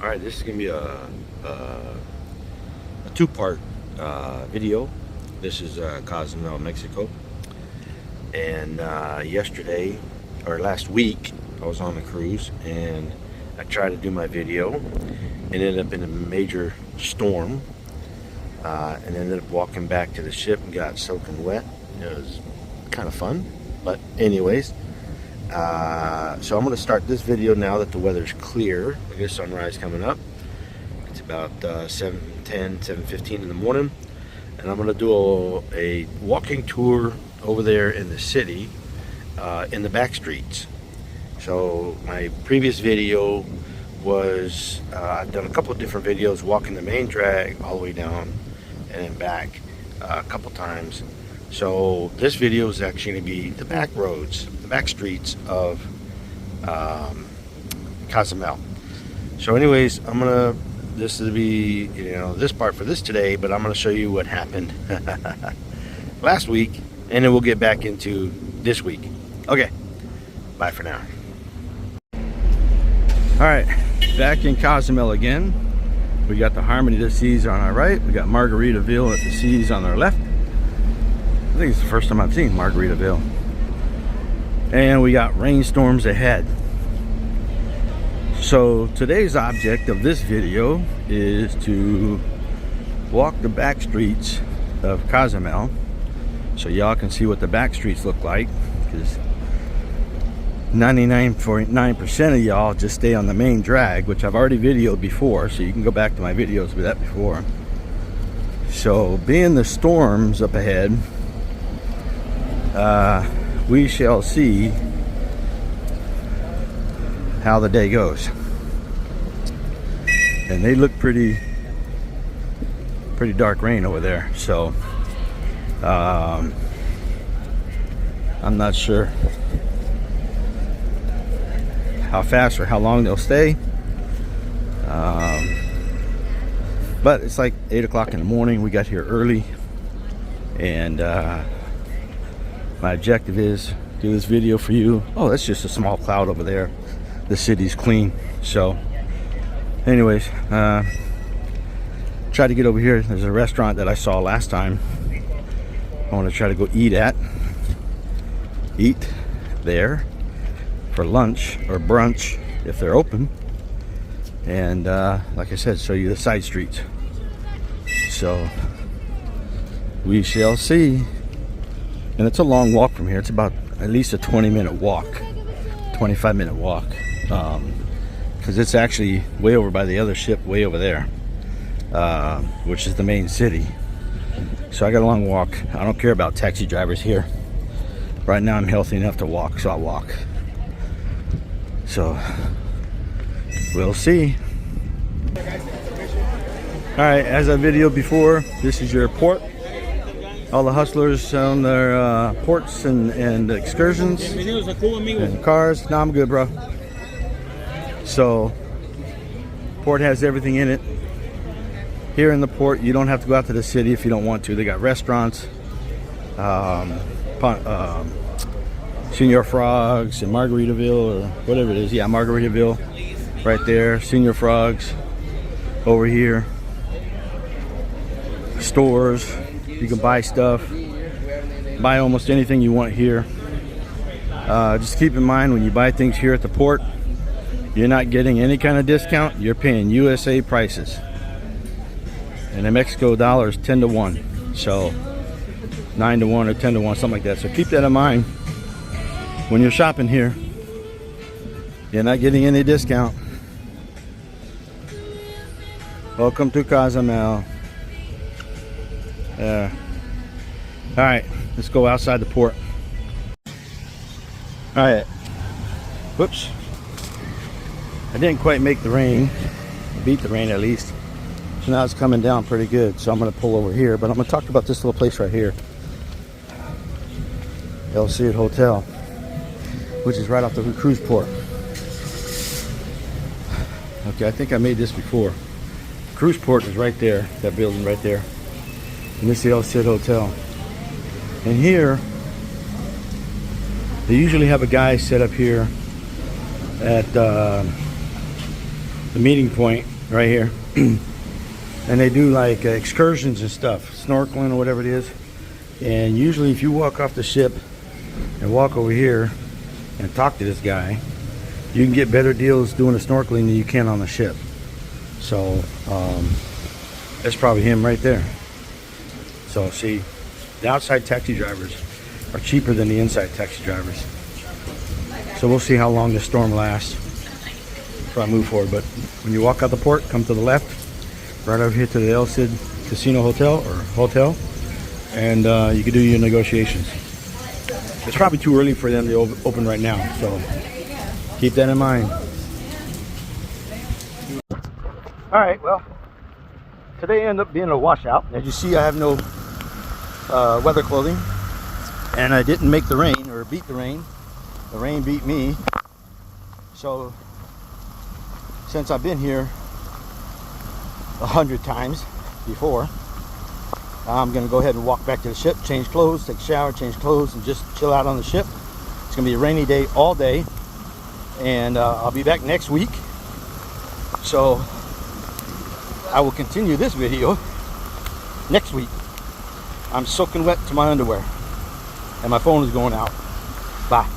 All right, this is gonna be a two-part video. This is Cozumel, Mexico, and yesterday or last week I was on a cruise and I tried to do my video and ended up in a major storm and ended up walking back to the ship and got soaking wet. It was kind of fun, but anyways, so I'm going to start this video now that the weather's clear. I guess sunrise coming up. It's about 7:10, 7:15 in the morning, and I'm going to do a walking tour over there in the city, in the back streets. So my previous video was I've done a couple of different videos walking the main drag all the way down and then back a couple times. So this video is actually going to be the back roads, the back streets of Cozumel. So anyways, this will be, this part for this today, but I'm gonna show you what happened last week, and then we'll get back into this week. Okay, bye for now. All right, back in Cozumel again. We got the Harmony of the Seas on our right. We got Margaritaville at the Seas on our left. I think it's the first time I've seen Margaritaville. And we got rainstorms ahead. So today's object of this video is to walk the back streets of Cozumel so y'all can see what the back streets look like, because 99.9% of y'all just stay on the main drag, which I've already videoed before, so you can go back to my videos with that before. So being the storms up ahead, we shall see how the day goes. And they look pretty dark rain over there, so I'm not sure how fast or how long they'll stay, but it's like 8 o'clock in the morning. We got here early, and my objective is do this video for you. Oh, that's just a small cloud over there. The city's clean. So anyways, try to get over here. There's a restaurant that I saw last time I want to try to go eat there for lunch or brunch if they're open, and like I said, show you the side streets. So we shall see. And it's a long walk from here. It's about at least a 20-minute walk, 25-minute walk, because it's actually way over by the other ship, way over there, which is the main city. So I got a long walk. I don't care about taxi drivers here. Right now I'm healthy enough to walk, so I'll walk. So we'll see. All right, as I videoed before, this is your port. All the hustlers on their ports and excursions and cars. No, I'm good, bro. So port has everything in it. Here in the port, you don't have to go out to the city if you don't want to. They got restaurants, Senior Frogs and Margaritaville, or whatever it is. Yeah, Margaritaville right there. Senior Frogs over here. Stores. You can buy stuff, buy almost anything you want here. Just keep in mind, when you buy things here at the port, you're not getting any kind of discount. You're paying USA prices. And the Mexico dollar is 10 to 1. So 9 to 1 or 10 to 1, something like that. So keep that in mind when you're shopping here. You're not getting any discount. Welcome to Cozumel. All right, let's go outside the port. All right, whoops, I didn't quite make the rain. I beat the rain at least. So now it's coming down pretty good, so I'm gonna pull over here, but I'm gonna talk about this little place right here, El Cid Hotel, which is right off the cruise port. Okay, I think I made this before. Cruise port is right there, that building right there. And this is the El Cid Hotel. And here, they usually have a guy set up here at the meeting point right here. And they do like excursions and stuff, snorkeling or whatever it is. And usually if you walk off the ship and walk over here and talk to this guy, you can get better deals doing the snorkeling than you can on the ship. So that's probably him right there. So see, the outside taxi drivers are cheaper than the inside taxi drivers. So we'll see how long this storm lasts before I move forward. But when you walk out the port, come to the left, right over here to the El Cid Casino Hotel or Hotel, and you can do your negotiations. It's probably too early for them to open right now, so keep that in mind. All right, well, today ended up being a washout. As you see, I have no weather clothing, and I didn't make the rain or beat the rain. The rain beat me. So since I've been here 100 times before, I'm gonna go ahead and walk back to the ship, change clothes, take a shower, change clothes, and just chill out on the ship. It's gonna be a rainy day all day, and I'll be back next week. So I will continue this video next week. I'm soaking wet to my underwear, and my phone is going out. Bye.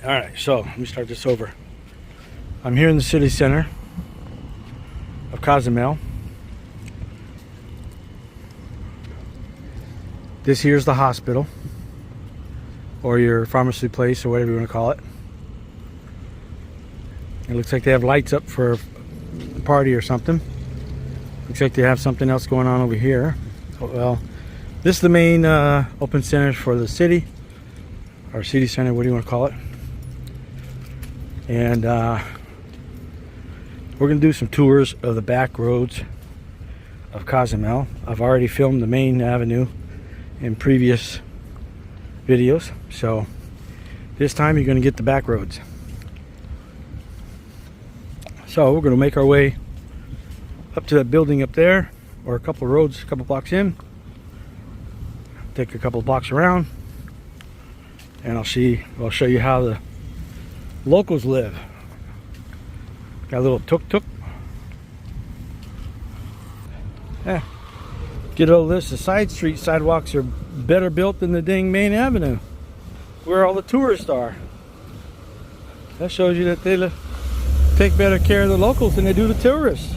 All right, so let me start this over. I'm here in the city center of Cozumel. This here's the hospital, or your pharmacy place, or whatever you want to call it. It looks like they have lights up for a party or something. Looks like they have something else going on over here. Well, this is the main open center for the city, or city center, what do you want to call it? And we're gonna do some tours of the back roads of Cozumel. I've already filmed the main avenue in previous videos, so this time you're gonna get the back roads. So we're gonna make our way up to that building up there, or a couple of roads, a couple blocks in, take a couple of blocks around, and I'll show you how the locals live. Got a little tuk-tuk. Yeah. Get all this. The side street sidewalks are better built than the dang main avenue, where all the tourists are. That shows you that they take better care of the locals than they do the tourists.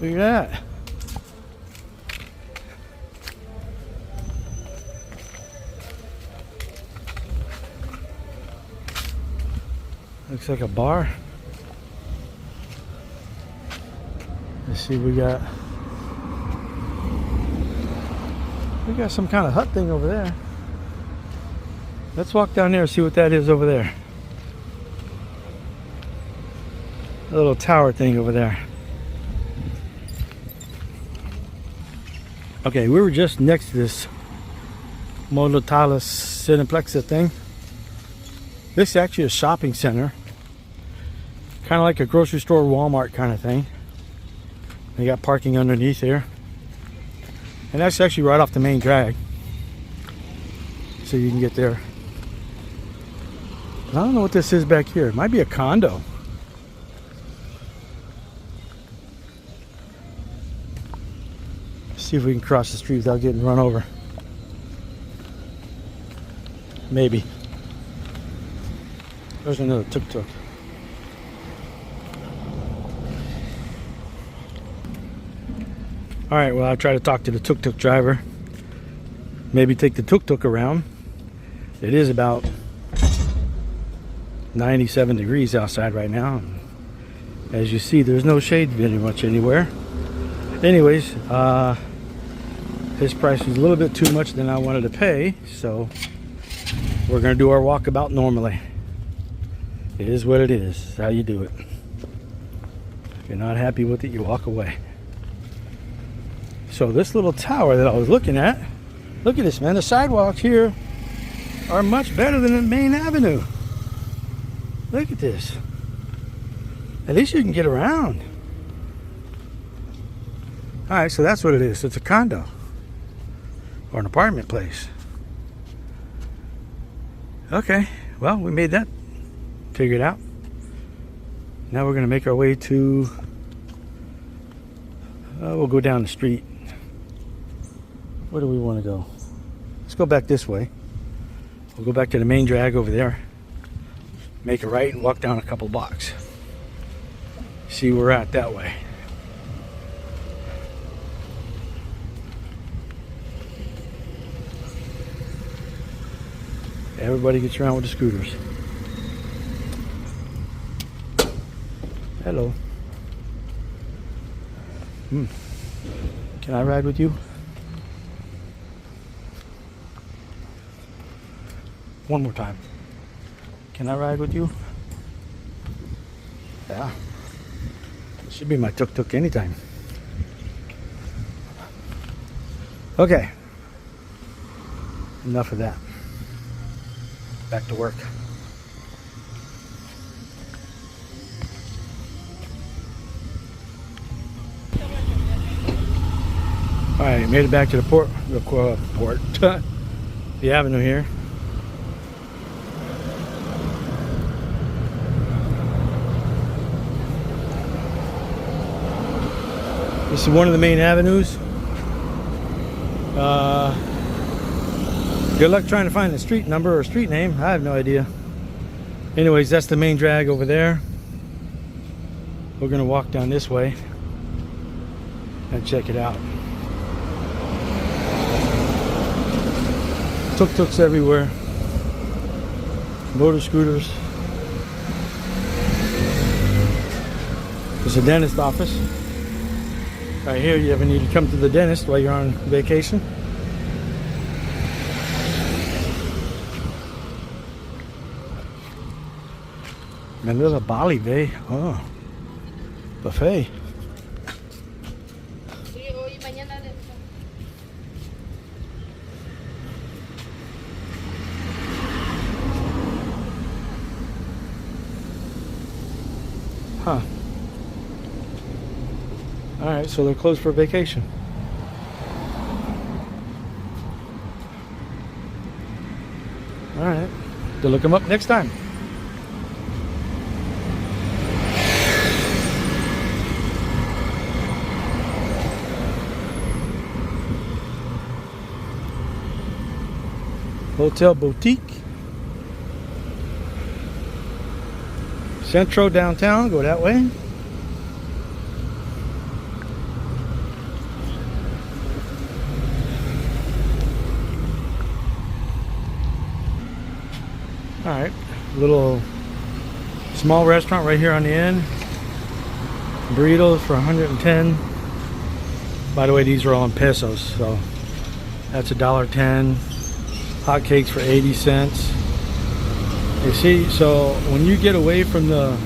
Look at that. Looks like a bar. Let's see, we got some kind of hut thing over there. Let's walk down there and see what that is over there. A little tower thing over there. Okay, we were just next to this Monotalis Cineplexa thing. This is actually a shopping center. Kind of like a grocery store, Walmart kind of thing. They got parking underneath here. And that's actually right off the main drag. So you can get there. I don't know what this is back here. It might be a condo. See if we can cross the street without getting run over. Maybe. There's another tuk-tuk. Alright, well, I'll try to talk to the tuk-tuk driver. Maybe take the tuk-tuk around. It is about 97 degrees outside right now. As you see, there's no shade very much anywhere. Anyways, his price was a little bit too much than I wanted to pay, so we're going to do our walkabout normally. It is what it is. It's how you do it. If you're not happy with it, you walk away. So this little tower that I was looking at, look at this, man. The sidewalks here are much better than the main avenue. Look at this. At least you can get around. Alright, so that's what it is. It's a condo. Or an apartment place. Okay, well, we made that. Figured out. Now we're going to make our way to... we'll go down the street. Where do we want to go? Let's go back this way. We'll go back to the main drag over there. Make a right and walk down a couple blocks. See where we're at that way. Everybody gets around with the scooters. Hello. Can I ride with you? One more time. Can I ride with you? Yeah. Should be my tuk-tuk anytime. Okay. Enough of that. Back to work. Alright, made it back to the port, the avenue here. This is one of the main avenues. Good luck trying to find the street number or street name. I have no idea. Anyways, that's the main drag over there. We're gonna walk down this way and check it out. Tuk-tuks everywhere. Motor scooters. There's a dentist office. Right here, you ever need to come to the dentist while you're on vacation? Man, there's a Bali Bay. Oh, buffet. Huh. Alright, so they're closed for vacation. Alright. To look them up next time. Hotel Boutique. Centro downtown, go that way. Alright, little small restaurant right here on the end. Burritos for 110. By the way, these are all in pesos, so that's $1.10. Hotcakes for 80 cents. You see, so when you get away from the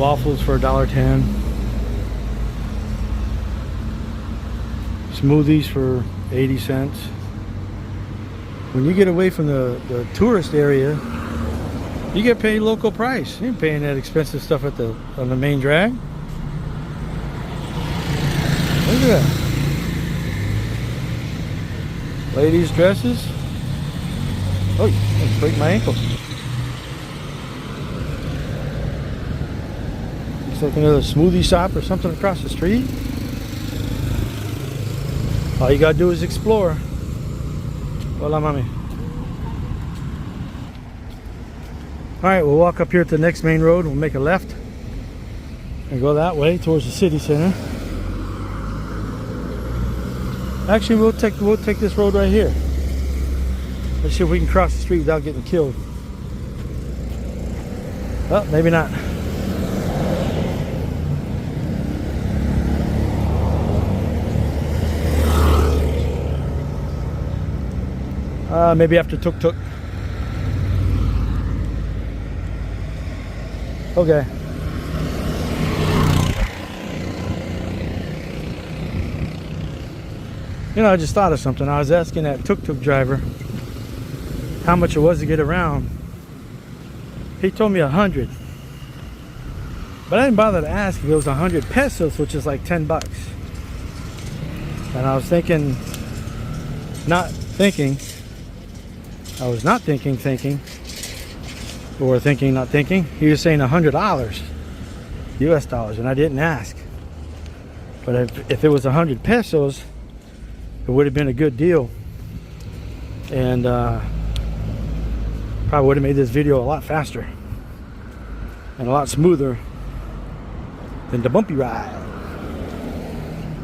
Waffles for $1.10. Smoothies for 80 cents. When you get away from the tourist area, you get paid local price. You ain't paying that expensive stuff at on the main drag. Look at that. Ladies' dresses. Oh, I break my ankle. Looks like another smoothie shop or something across the street. All you gotta do is explore. Hola, mami. Alright, we'll walk up here to the next main road. We'll make a left and go that way towards the city center. Actually, we'll take this road right here. Let's see if we can cross the street without getting killed. Well, maybe not. Maybe after tuk-tuk. Okay. You know, I just thought of something. I was asking that tuk-tuk driver how much it was to get around. He told me 100. But I didn't bother to ask if it was 100 pesos, which is like 10 bucks. And I was thinking, not thinking, or thinking, not thinking. He was saying $100 US dollars, and I didn't ask. But if it was 100 pesos, it would have been a good deal, and probably would have made this video a lot faster and a lot smoother than the bumpy ride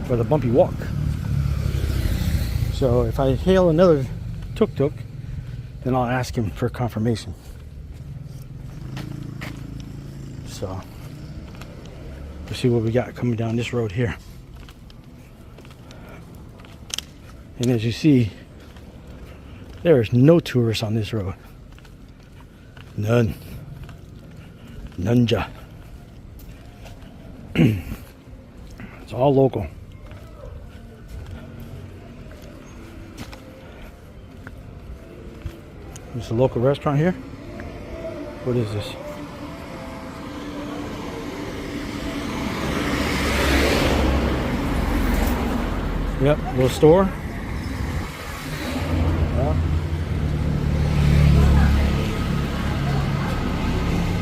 or the bumpy walk. So if I hail another tuk-tuk, then I'll ask him for confirmation. So let's see what we got coming down this road here. And as you see, there is no tourists on this road. None. Nunja. It's all local. There's a local restaurant here. What is this? Yep, little store.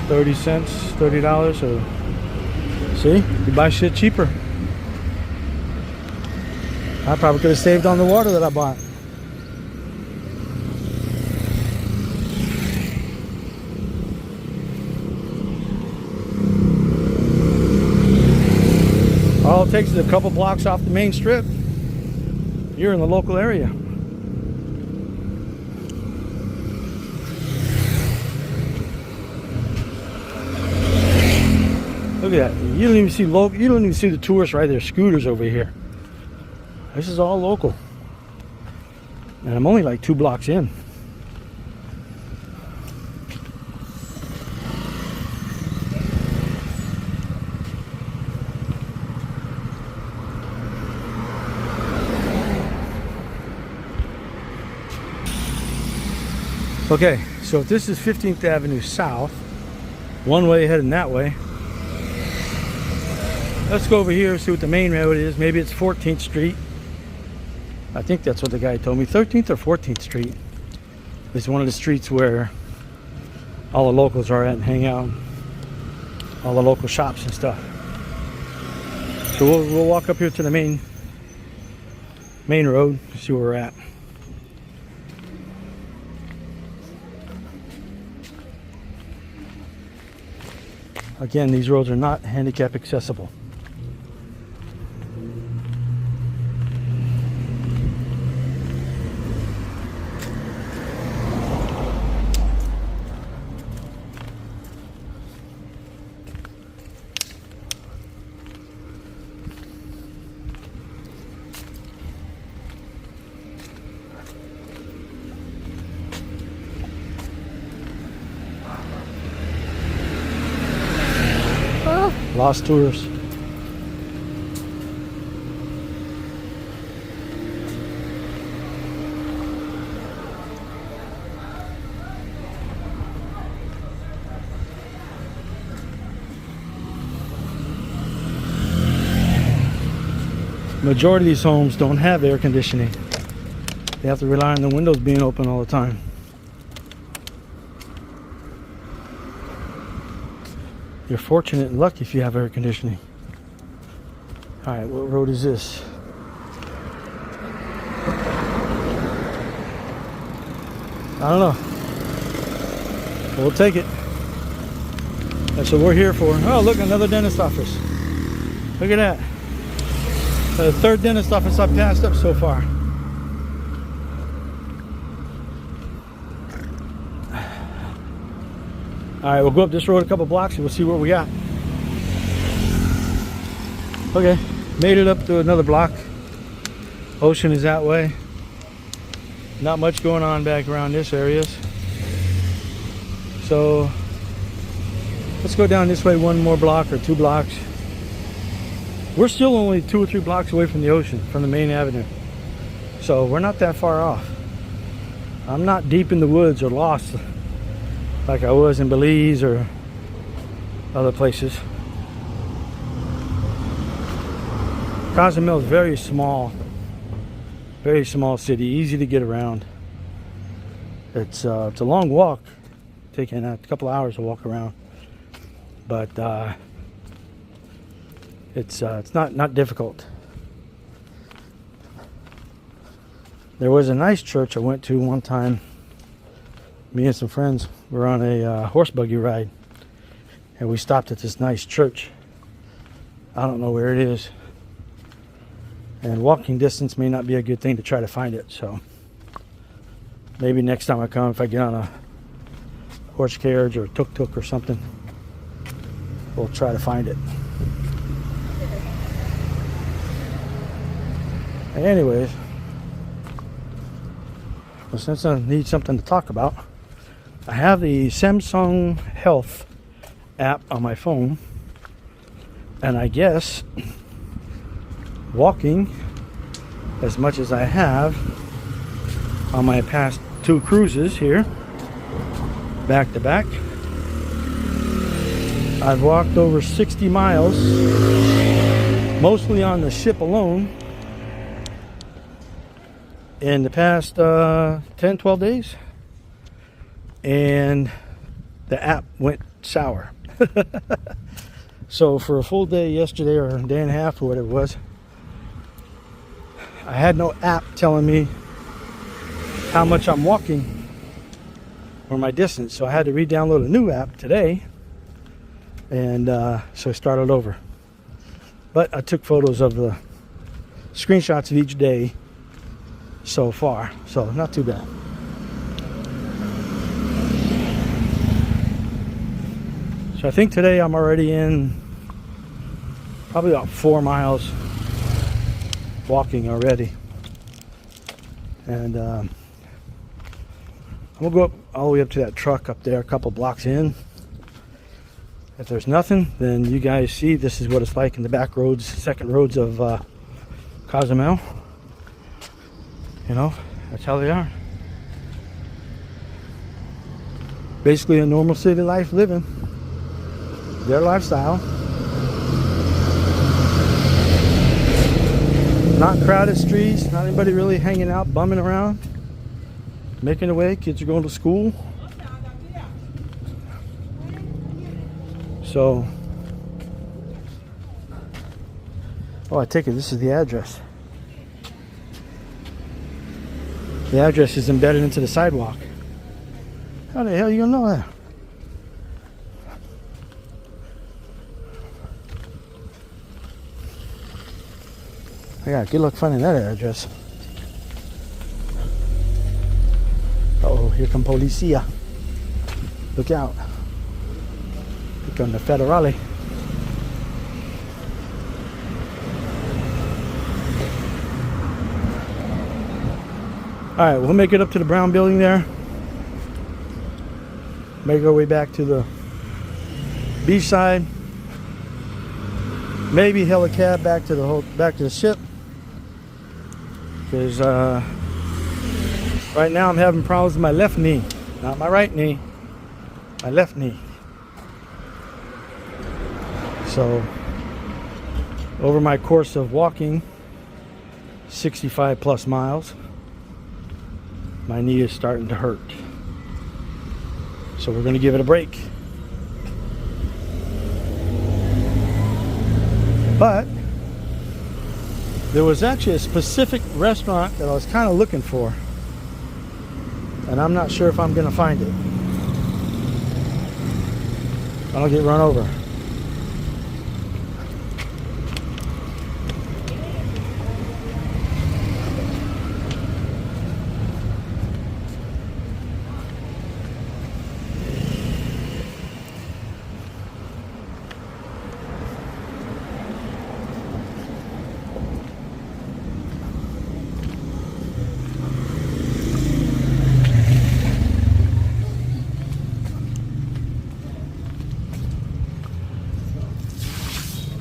30 cents, $30. So see, you buy shit cheaper. I probably could have saved on the water that I bought. All it takes is a couple blocks off the main strip. You're in the local area. Look at that. You don't even see the tourists ride their scooters over here. This is all local. And I'm only like 2 blocks in. Okay, so if this is 15th Avenue South, one way heading that way. Let's go over here and see what the main road is. Maybe it's 14th Street. I think that's what the guy told me. 13th or 14th Street is one of the streets where all the locals are at and hang out. All the local shops and stuff. So we'll walk up here to the main road, see where we're at. Again, these roads are not handicap accessible. Lost tours. Majority of these homes don't have air conditioning. They have to rely on the windows being open all the time. You're fortunate and lucky if you have air conditioning. Alright, what road is this? I don't know. We'll take it. That's what we're here for. Oh, look, another dentist office. Look at that. The third dentist office I've passed up so far. Alright, we'll go up this road a couple blocks and we'll see what we got. Okay, made it up to another block. Ocean is that way. Not much going on back around this area. So let's go down this way one more block or 2 blocks. We're still only 2 or 3 blocks away from the ocean, from the main avenue. So we're not that far off. I'm not deep in the woods or lost like I was in Belize or other places. Cozumel is very small city, easy to get around. It's a long walk, taking a couple hours to walk around, but it's not difficult. There was a nice church I went to one time. Me and some friends were on a horse buggy ride, and we stopped at this nice church. I don't know where it is, and walking distance may not be a good thing to try to find it. So maybe next time I come, if I get on a horse carriage or a tuk-tuk or something, we'll try to find it. Anyways, well, since I need something to talk about, I have the Samsung Health app on my phone, and I guess walking as much as I have on my past 2 cruises here, back to back, I've walked over 60 miles, mostly on the ship alone, in the past 10-12 days, and the app went sour. So for a full day yesterday, or a day and a half or whatever it was, I had no app telling me how much I'm walking or my distance, so I had to re-download a new app today, and so I started over. But I took photos of the screenshots of each day so far, so not too bad. So I think today I'm already in probably about 4 miles walking already, and I'm gonna go up all the way up to that truck up there, a couple blocks in. If there's nothing, then you guys see this is what it's like in the back roads, second roads of Cozumel. You know, that's how they are. Basically a normal city life living. Their lifestyle. Not crowded streets, not anybody really hanging out, bumming around, making their way. Kids are going to school. So, oh, I take it this is the address. The address is embedded into the sidewalk. How the hell are you gonna know that? I got good luck finding that address. Uh-oh, here come Policia. Look out. Here come the Federale. Alright, we'll make it up to the brown building there. Make our way back to the beach side. maybe hail a cab back to the ship, because right now I'm having problems with my left knee, not my right knee, my left knee. So over my course of walking 65 plus miles, my knee is starting to hurt. So we're going to give it a break. But there was actually a specific restaurant that I was kind of looking for, and I'm not sure if I'm going to find it. I don't get run over.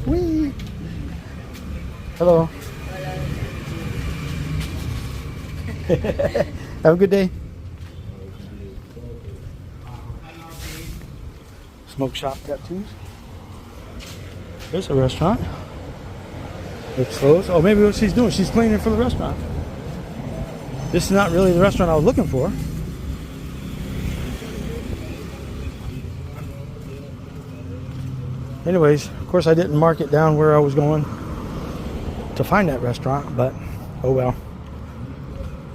Whee! Hello. Have a good day. Smoke shop tattoos. There's a restaurant. It's closed. Oh, maybe what she's doing, she's cleaning for the restaurant. This is not really the restaurant I was looking for. Anyways, of course I didn't mark it down where I was going to find that restaurant, but oh well.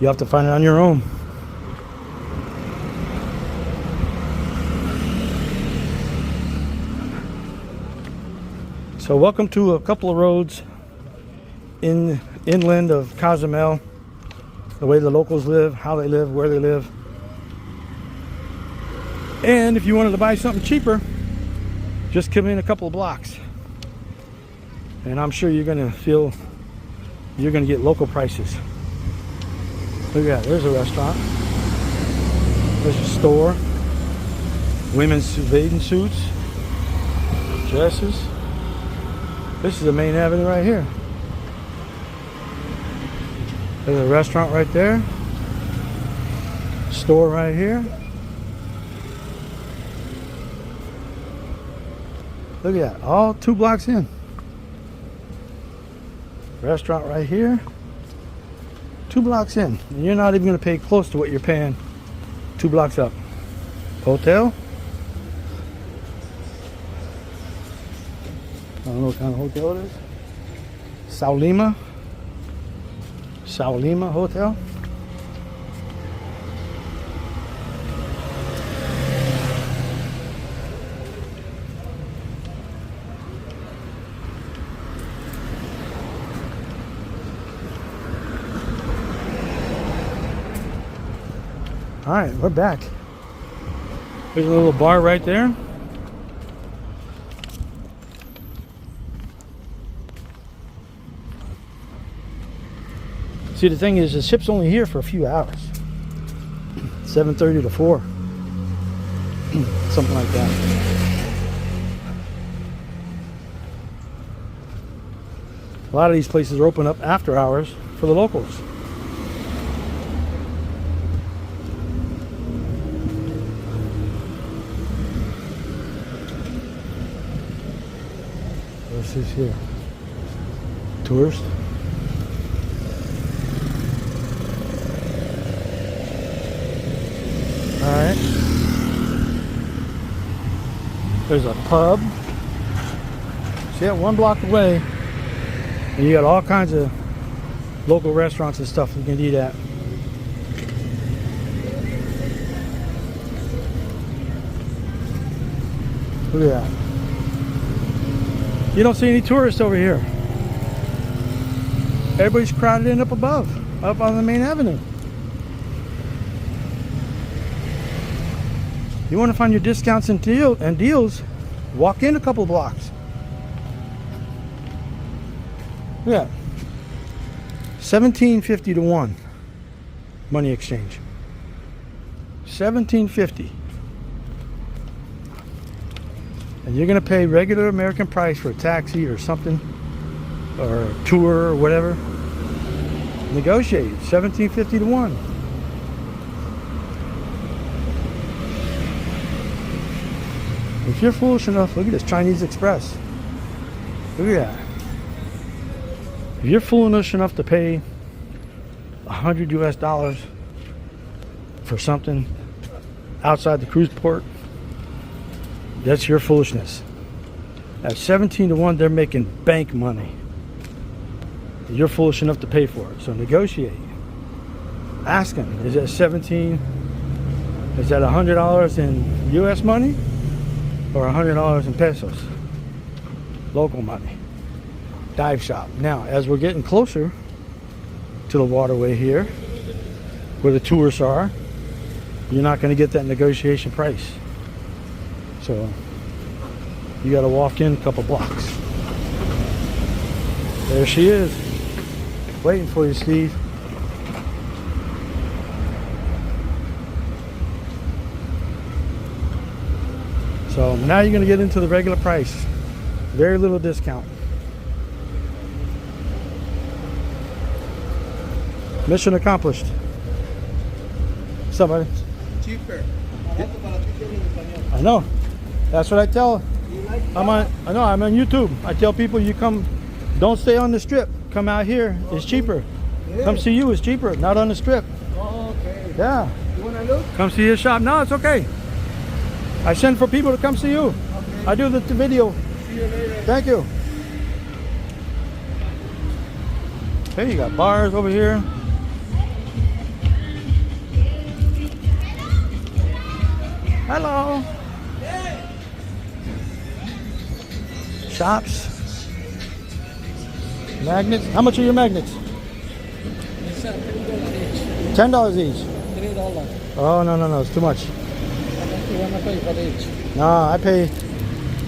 You have to find it on your own. So welcome to a couple of roads inland of Cozumel. The way the locals live, how they live, where they live. And if you wanted to buy something cheaper, just come in a couple of blocks. And I'm sure you're gonna feel you're gonna get local prices. Look at that, there's a restaurant. There's a store. Women's bathing suits, dresses. This is the main avenue right here. There's a restaurant right there. Store right here. Look at that, all 2 blocks in. Restaurant right here. 2 blocks in. And you're not even going to pay close to what you're paying 2 blocks up. Hotel. I don't know what kind of hotel it is. Saulima Hotel. All right, we're back. There's a little bar right there. See, the thing is, the ship's only here for a few hours. 7:30 to 4. Something like that. A lot of these places are open up after hours for the locals. What's this here? Tourist. Alright. There's a pub. See that 1 block away. And you got all kinds of local restaurants and stuff you can eat at. Look at that. You don't see any tourists over here. Everybody's crowded in up above, up on the main avenue. You want to find your discounts and deals, walk in a couple blocks. Yeah. $17.50 to 1 money exchange. $17.50. and you're gonna pay regular American price for a taxi or something, or a tour or whatever, negotiate. $17.50 to 1. If you're foolish enough, look at this Chinese Express. Look at that. If you're foolish enough to pay $100 US for something outside the cruise port, that's your foolishness. At 17 to 1, they're making bank money. You're foolish enough to pay for it. So negotiate. Ask them, is that 17? Is that $100 in US money? Or $100 in pesos? Local money. Dive shop. Now, as we're getting closer to the waterway here, where the tourists are, you're not going to get that negotiation price. So, you got to walk in a couple blocks. There she is. Waiting for you, Steve. So now you're going to get into the regular price. Very little discount. Mission accomplished. Somebody. Cheaper. I know. That's what I tell. I'm on YouTube. I tell people, you come, don't stay on the strip. Come out here. It's cheaper. Come see you. It's cheaper. Not on the strip. Oh, okay. Yeah. You wanna look? Come see his shop. No, it's okay. I send for people to come see you. Okay. I do the video. See you later. Thank you. Hey, you got bars over here. Hello. Shops. Magnets. How much are your magnets? It's $3 each. $10 each. $3. Oh, no. It's too much. You wanna pay for each? No, I pay.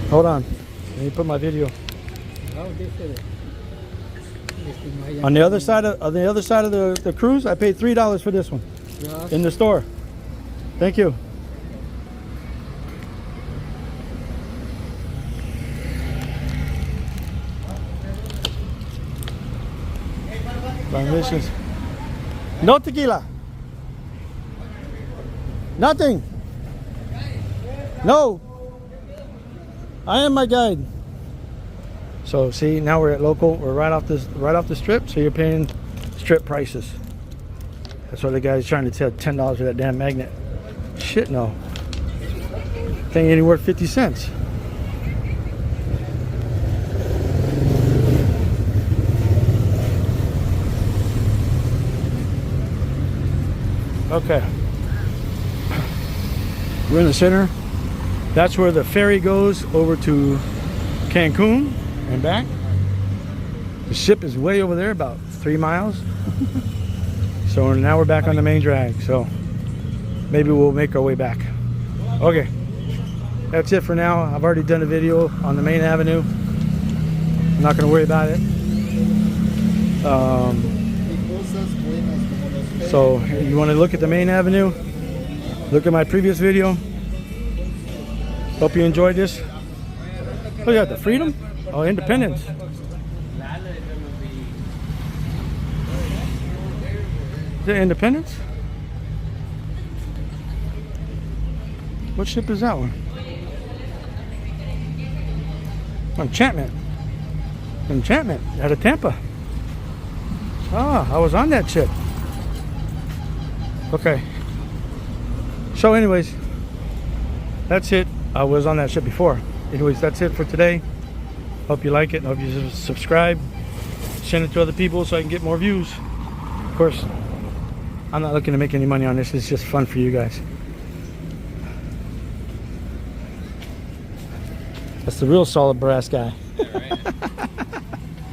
Hold on. Let me put my video. How different? On the other side of the cruise, I paid $3 for this one Yes. in the store. Thank you. Permissions. No tequila. Nothing. No. I am my guide. So see, now we're at local. We're right off the strip. So you're paying strip prices. That's why the guy's trying to tell $10 for that damn magnet. Shit, no. Thing ain't worth 50 cents. Okay. We're in the center. That's where the ferry goes over to Cancun and back. The ship is way over there, about 3 miles. So now we're back on the main drag. So maybe we'll make our way back. Okay. That's it for now. I've already done a video on the main avenue. I'm not going to worry about it. So you want to look at the main avenue, look at my previous video. Hope you enjoyed this. Oh yeah, the Freedom? Oh, Independence. Is it Independence? What ship is that one? Oh, Enchantment. Enchantment out of Tampa. Ah, I was on that ship. Okay. So anyways, that's it. I was on that ship before. Anyways, that's it for today. Hope you like it. Hope you subscribe. Send it to other people so I can get more views. Of course, I'm not looking to make any money on this. It's just fun for you guys. That's the real solid brass guy. Yeah, right.